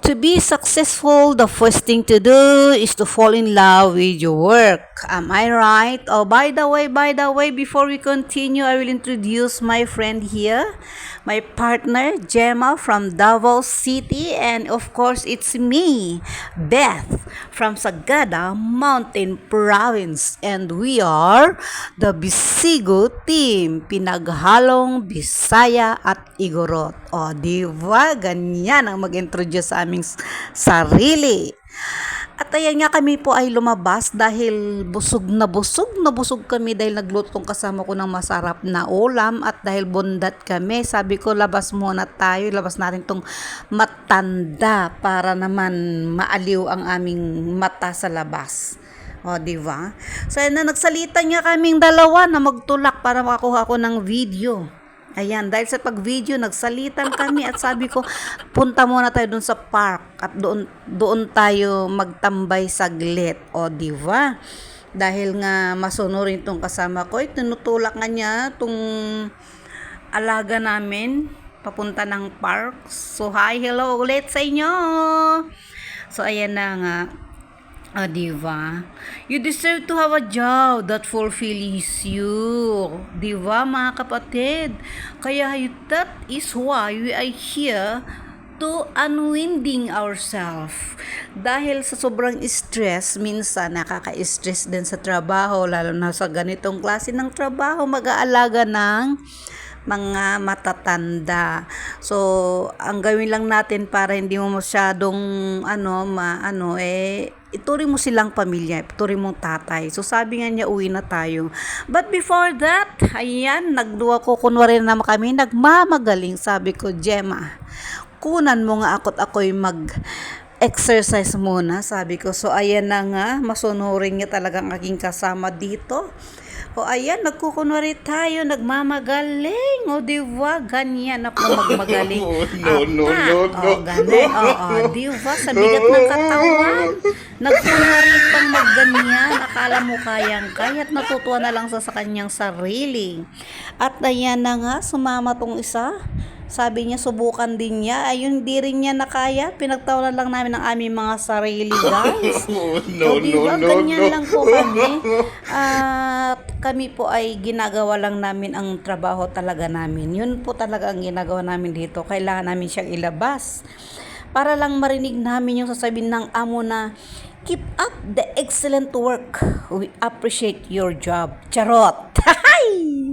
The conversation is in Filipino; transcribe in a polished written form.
To be successful, the first thing to do is to fall in love with your work. Am I right? Oh, by the way, before we continue, I will introduce my friend here, my partner, Gemma from Davao City, and of course, it's me, Beth from Sagada Mountain Province, and we are the Bisigo team, pinaghalong Bisaya at Igorot. O, diba? Ganyan ang mag-introduce sa aming sarili. At ayan nga, kami po ay lumabas dahil busog kami dahil naglutong kasama ko ng masarap na ulam at dahil bundat kami. Sabi ko, labas muna tayo, labas natin tong matanda para naman maaliw ang aming mata sa labas. O, diba? So, ayan na, nagsalita nga kaming dalawa na magtulak para makakuha ko ng video. Ayan, dahil sa pag-video, nagsalitan kami at sabi ko, punta muna tayo dun sa park at doon tayo magtambay saglit. O, diba? Dahil nga masunurin tong kasama ko, tinutulak nga niya tong alaga namin papunta ng park. So, hi, hello ulit sa inyo. So, ayan na nga. Diba? You deserve to have a job that fulfills you. Diba, mga kapatid? Kaya that is why we are here to unwinding ourselves. Dahil sa sobrang stress, minsan nakaka-stress din sa trabaho, lalo na sa ganitong klase ng trabaho, mag-aalaga ng mga matatanda. So, ang gawin lang natin para hindi mo masyadong ituring mo silang pamilya, ituring mong tatay. So, sabi nga niya, uwi na tayo. But before that, ayan, nagduwa ko, kunwari naman kami, nagmamagaling. Sabi ko, Gemma, kunan mo nga ako'y mag-exercise muna, sabi ko. So, ayan na nga, masunurin niya talagang aking kasama dito. O, ayan, nagkukunwari tayo, nagmamagaling. O, diba? Ganyan ako magmagaling. No. O, ganyan. O, diba? Sa bigat ng katawan. Nagkunwari pang magganyan. Akala mo kayang-kaya at natutuwa na lang sa kanyang sarili. At ayan na nga, sumama tong isa. Sabi niya, subukan din niya. Ayun, di rin niya nakaya. Pinagtawanan lang namin ang aming mga sarili, guys. No. Ganyan lang po kami. At kami po ay ginagawa lang namin ang trabaho talaga namin. Yun po talaga ang ginagawa namin dito. Kailangan namin siyang ilabas. Para lang marinig namin yung sasabihin ng amo na, keep up the excellent work. We appreciate your job. Charot! Hay!